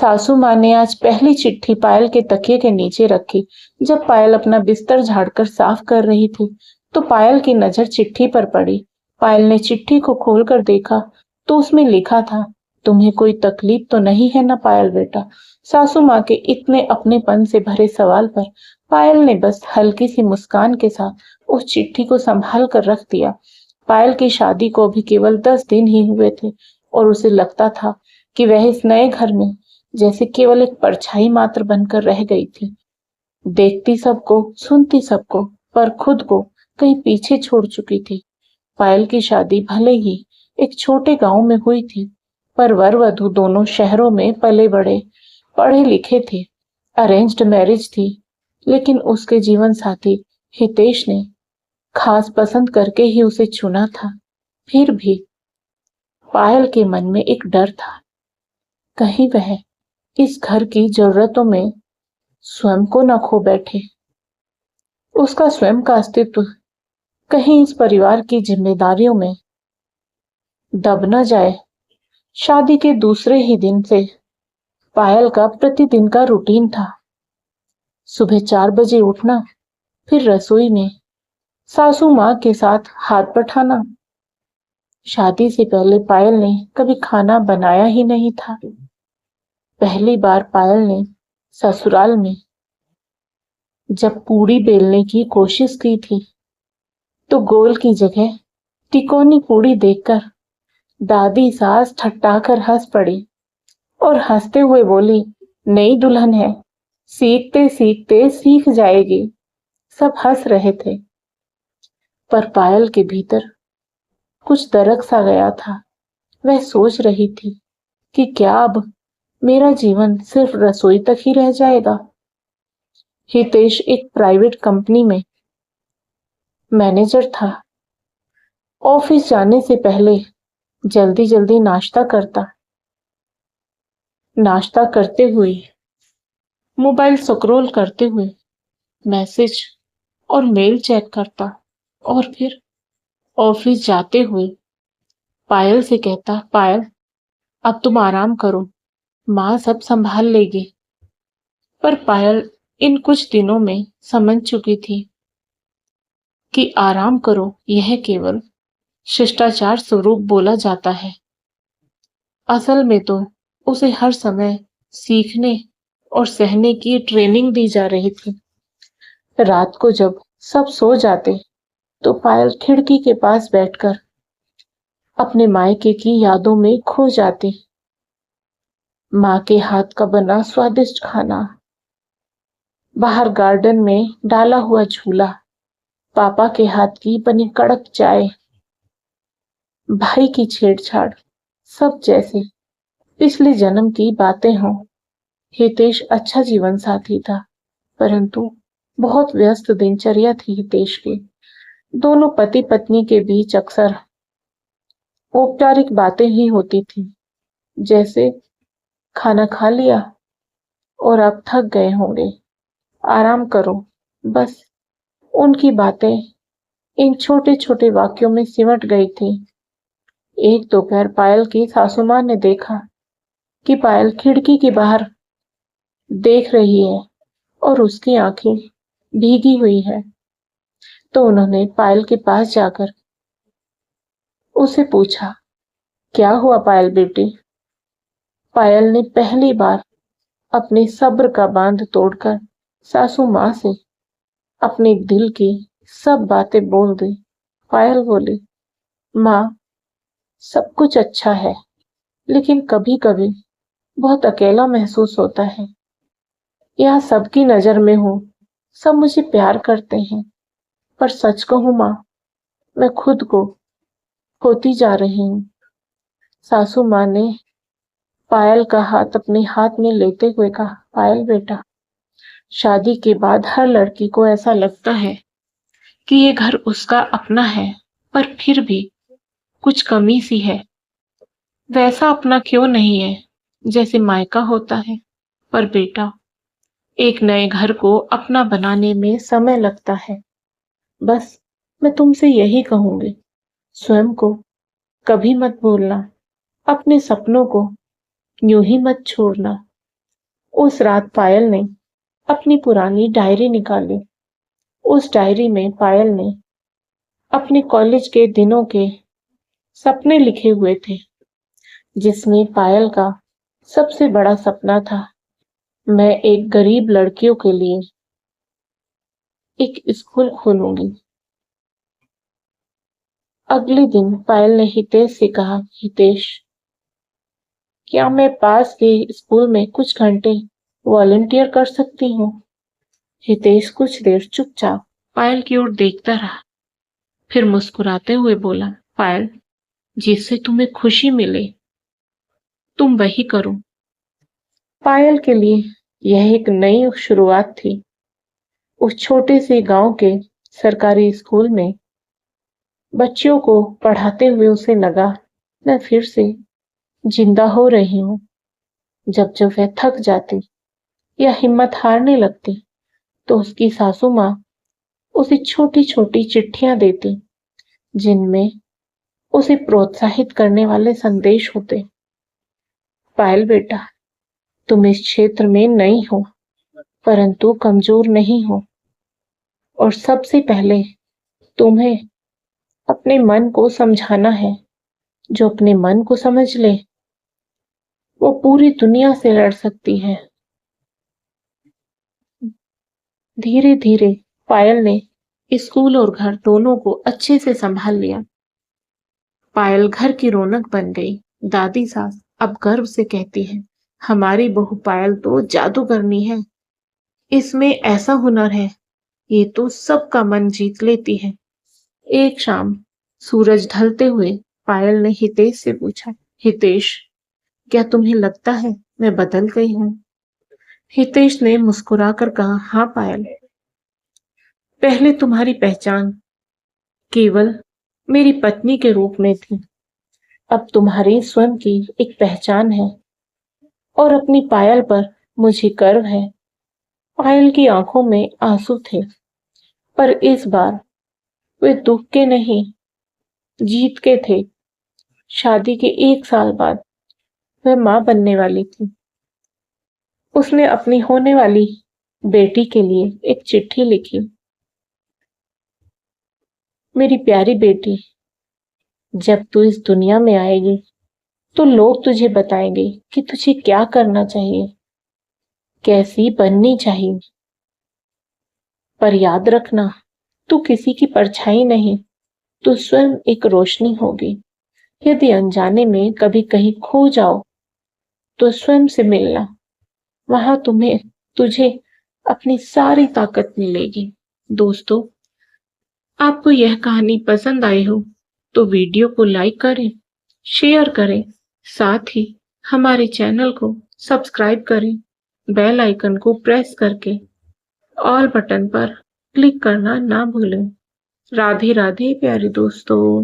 सासू माँ ने आज पहली चिट्ठी पायल के तकिए के नीचे रखी। जब पायल अपना बिस्तर झाड़कर साफ कर रही थी तो पायल की नजर चिट्ठी पर पड़ी। पायल ने चिट्ठी को खोलकर देखा तो उसमें लिखा था, तुम्हें कोई तकलीफ तो नहीं है ना पायल बेटा। सासू माँ के इतने अपनेपन से भरे सवाल पर पायल ने बस हल्की सी मुस्कान के साथ उस चिट्ठी को संभाल कर रख दिया। पायल की शादी को भी केवल 10 दिन ही हुए थे और उसे लगता था कि वह इस नए घर में जैसे केवल एक परछाई मात्र बनकर रह गई थी। देखती सबको, सुनती सबको, पर खुद को कहीं पीछे छोड़ चुकी थी। पायल की शादी भले ही एक छोटे गांव में हुई थी, पर वर वधू दोनों शहरों में पले बड़े, पढ़े लिखे थे। अरेंज्ड मैरिज थी, लेकिन उसके जीवन साथी हितेश ने खास पसंद करके ही उसे चुना था। फिर भी पायल के मन में एक डर था, कहीं वह इस घर की जरूरतों में स्वयं को न खो बैठे। उसका स्वयं का अस्तित्व कहीं इस परिवार की जिम्मेदारियों में दब न जाए। शादी के दूसरे ही दिन से पायल का प्रतिदिन का रूटीन था। सुबह 4 बजे उठना, फिर रसोई में सासू माँ के साथ हाथ बटाना। शादी से पहले पायल ने कभी खाना बनाया ही नहीं था। पहली बार पायल ने ससुराल में जब पूड़ी बेलने की कोशिश की थी तो गोल की जगह तिकोनी पूड़ी देखकर दादी सास ठट्ठाकर हंस पड़ी और हंसते हुए बोली, नई दुल्हन है, सीखते सीखते सीख जाएगी। सब हंस रहे थे, पर पायल के भीतर कुछ दरक सा गया था। वह सोच रही थी कि क्या अब मेरा जीवन सिर्फ रसोई तक ही रह जाएगा। हितेश एक प्राइवेट कंपनी में मैनेजर था। ऑफिस जाने से पहले जल्दी जल्दी नाश्ता करता, नाश्ता करते हुए मोबाइल स्क्रॉल करते हुए मैसेज और मेल चेक करता और फिर ऑफिस जाते हुए पायल से कहता, पायल अब तुम आराम करो, माँ सब संभाल लेगी। पर पायल इन कुछ दिनों में समझ चुकी थी कि आराम करो यह केवल शिष्टाचार स्वरूप बोला जाता है। असल में तो उसे हर समय सीखने और सहने की ट्रेनिंग दी जा रही थी। रात को जब सब सो जाते तो पायल खिड़की के पास बैठकर अपने मायके की यादों में खो जाती। माँ के हाथ का बना स्वादिष्ट खाना, बाहर गार्डन में डाला हुआ झूला, पापा के हाथ की बनी कड़क चाय, भाई की छेड़छाड़, सब जैसे पिछले जन्म की बातें हों। हितेश अच्छा जीवन साथी था, परंतु बहुत व्यस्त दिनचर्या थी हितेश की। दोनों पति पत्नी के बीच अक्सर औपचारिक बातें ही होती थी, जैसे खाना खा लिया और आप थक गए होंगे, आराम करो। बस उनकी बातें इन छोटे छोटे वाक्यों में सिमट गई थी। एक दोपहर पायल की सासू माँ ने देखा कि पायल खिड़की के बाहर देख रही है और उसकी आंखें भीगी हुई है, तो उन्होंने पायल के पास जाकर उसे पूछा, क्या हुआ पायल बेटी। पायल ने पहली बार अपने सब्र का बांध तोड़कर सासू माँ से अपने दिल की सब बातें बोल दी। पायल बोली, माँ सब कुछ अच्छा है, लेकिन कभी कभी बहुत अकेला महसूस होता है। यहाँ सबकी नजर में हूँ, सब मुझे प्यार करते हैं, पर सच कहूँ माँ, मैं खुद को खोती जा रही हूँ। सासू माँ ने पायल का हाथ अपने हाथ में लेते हुए कहा, पायल बेटा, शादी के बाद हर लड़की को ऐसा लगता है कि ये घर उसका अपना है, पर फिर भी कुछ कमी सी है। वैसा अपना क्यों नहीं है जैसे मायका होता है। पर बेटा, एक नए घर को अपना बनाने में समय लगता है। बस मैं तुमसे यही कहूंगी, स्वयं को कभी मत भूलना, अपने सपनों को यूं ही मत छोड़ना। उस रात पायल ने अपनी पुरानी डायरी निकाली। उस डायरी में पायल ने अपने कॉलेज के दिनों के सपने लिखे हुए थे, जिसमें पायल का सबसे बड़ा सपना था, मैं एक गरीब लड़कियों के लिए एक स्कूल खोलूंगी। अगले दिन पायल ने हितेश से कहा, हितेश, क्या मैं पास के स्कूल में कुछ घंटे वॉलंटियर कर सकती हूँ? हितेश कुछ देर चुपचाप पायल की ओर देखता रहा, फिर मुस्कुराते हुए बोला, पायल, जिससे तुम्हें खुशी मिले तुम वही करो। पायल के लिए यह एक नई शुरुआत थी। उस छोटे से गांव के सरकारी स्कूल में बच्चियों को पढ़ाते हुए उसे लगा, मैं फिर से जिंदा हो रही हूँ। जब जब वह थक जाती या हिम्मत हारने लगती, तो उसकी सासू माँ उसे छोटी छोटी चिट्ठियां देती, जिनमें उसे प्रोत्साहित करने वाले संदेश होते। पायल बेटा, तुम इस क्षेत्र में नई हो, परंतु कमजोर नहीं हो, और सबसे पहले तुम्हें अपने मन को समझाना है। जो अपने मन को समझ ले, वो पूरी दुनिया से लड़ सकती है। धीरे धीरे पायल ने स्कूल और घर दोनों को अच्छे से संभाल लिया। पायल घर की रौनक बन गई। दादी सास अब गर्व से कहती है, हमारी बहू पायल तो जादूगरनी है, इसमें ऐसा हुनर है, ये तो सबका मन जीत लेती है। एक शाम सूरज ढलते हुए पायल ने हितेश से पूछा, हितेश, क्या तुम्हें लगता है मैं बदल गई हूँ? हितेश ने मुस्कुराकर कहा, हाँ पायल, पहले तुम्हारी पहचान केवल मेरी पत्नी के रूप में थी, अब तुम्हारी स्वयं की एक पहचान है, और अपनी पायल पर मुझे गर्व है। पायल की आंखों में आंसू थे, पर इस बार वे दुख के नहीं, जीत के थे। शादी के 1 साल बाद वह मां बनने वाली थी। उसने अपनी होने वाली बेटी के लिए एक चिट्ठी लिखी, मेरी प्यारी बेटी, जब तू इस दुनिया में आएगी तो लोग तुझे बताएंगे कि तुझे क्या करना चाहिए, कैसी बननी चाहिए। पर याद रखना, तू किसी की परछाई नहीं, तू स्वयं एक रोशनी होगी। यदि अनजाने में कभी कहीं खो जाओ, तो स्वयं से मिलना, वहां तुझे अपनी सारी ताकत मिलेगी। दोस्तों, आपको यह कहानी पसंद आई हो तो वीडियो को लाइक करें, शेयर करें, साथ ही हमारे चैनल को सब्सक्राइब करें। बेल आइकन को प्रेस करके ऑल बटन पर क्लिक करना ना भूलें। राधे राधे प्यारे दोस्तों।